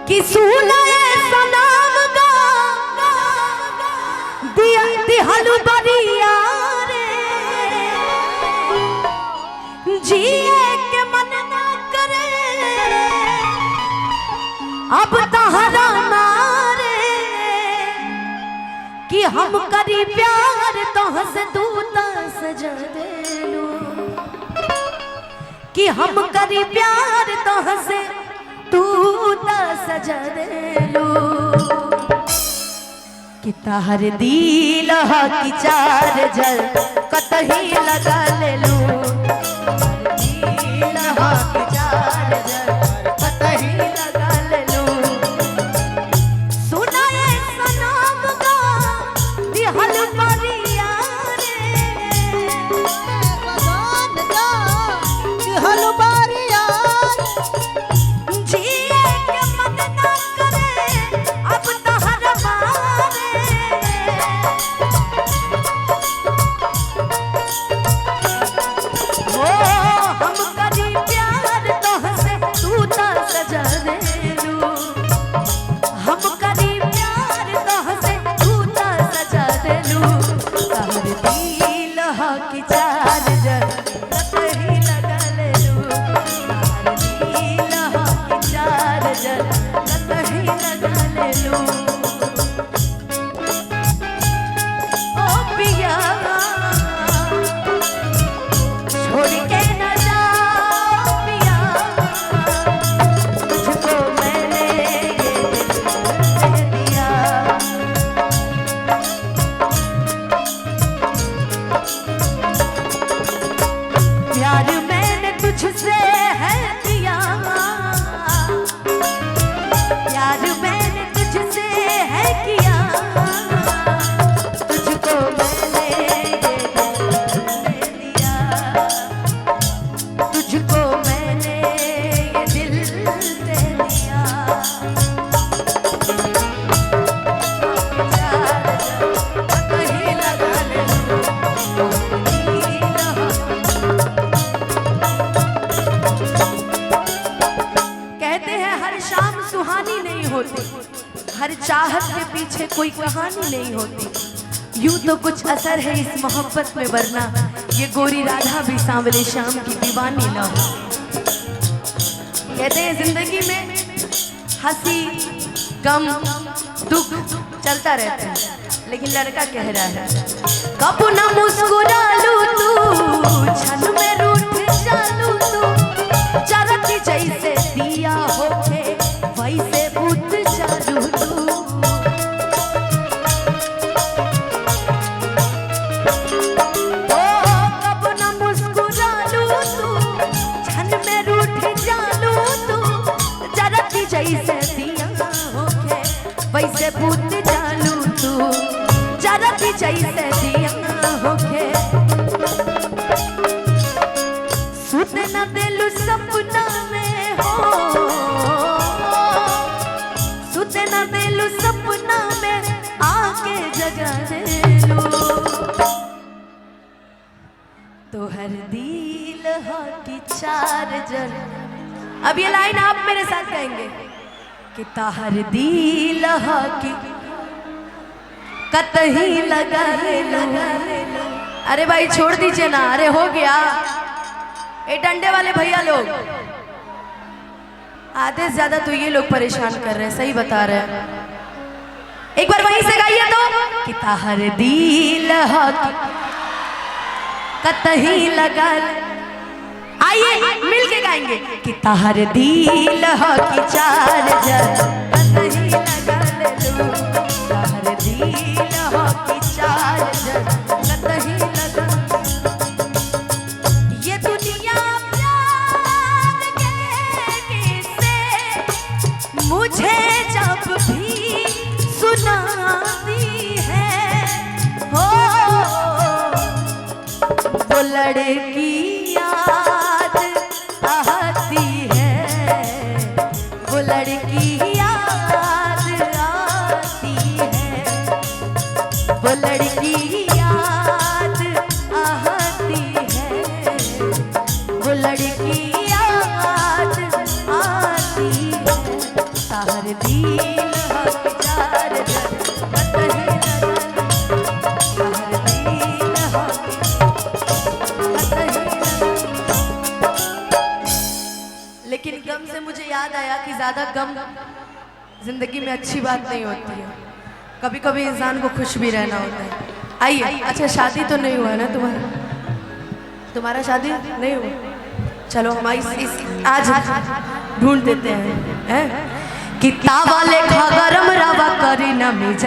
कि सुना सलाम गा दिया दिहल बरिया रे जिए के मन ना करे अब तहरा मारे कि हम करी प्यार तो हंस तू सजा देलू कि हम करी प्यार तो हंसे तू सजा देलू कि ताहर दिल की चार जल कतही लगा लेलू दिल की चार जल कतही लगा लेलू सुनाए सलाम गा दिहल बरिया रे दिहल बरिया हर चाहत के पीछे कोई कहानी नहीं होती। यूं तो कुछ असर है इस मोहब्बत में, वरना ये गोरी राधा भी सांवले शाम की दीवानी न हो। कहते हैं जिंदगी में हंसी गम दुख चलता रहता है, लेकिन लड़का कह रहा है कब ना मुस्कुरा लू तू छन में रूठ जालू तू चरती जैसे दिया होके वैसे बुझ जालू तू। ओ कब ना मुस्कुरा लू तू छन में रूठ जालू तू चरती जैसे दिया होके वैसे बुझ जालू तू चरती जैसे दिया होके। सुत न दिलु सपना में हो, सुत न दिलु सपना में आके जगा दिलु तो हर दिल हो की चार्जर। अब ये लाइन आप मेरे साथ कहेंगे कि ताहर दिल हो की कतही लगा ले लगा ले। अरे भाई छोड़ दीजिए ना, अरे हो गया। ए डंडे वाले भैया लोग आधे से ज्यादा तो ये लोग परेशान कर रहे हैं, सही बता रहे हैं। एक बार वहीं से गाइए तो कि ताहर दिल हो कतही लगा ले। आइए मिल के गाएंगे कि ताहर दिल हो की चार्जर कतही लगा ले लू। ताहर दिल हो की चार्जर कतही लगा। ये दुनिया प्यार के किस्से मुझे जब भी सुनाती है हो वो लड़की याद आती है, वो लड़की याद आती है, वो लड़की याद आती है, वो लड़की याद आती है। बाहर दिल हक जार कतही बाहर दिल हक कतही। लेकिन गम से मुझे याद आया कि ज्यादा गम जिंदगी में अच्छी बात नहीं होती है, कभी कभी इंसान को खुश भी रहना होता है। आइए, अच्छा शादी तो नहीं हुआ ना तुम्हारा शादी नहीं हुआ, चलो हम इस आज ढूंढ देते हैं कि तावा लेखा गरम रवा करी ना मिजा।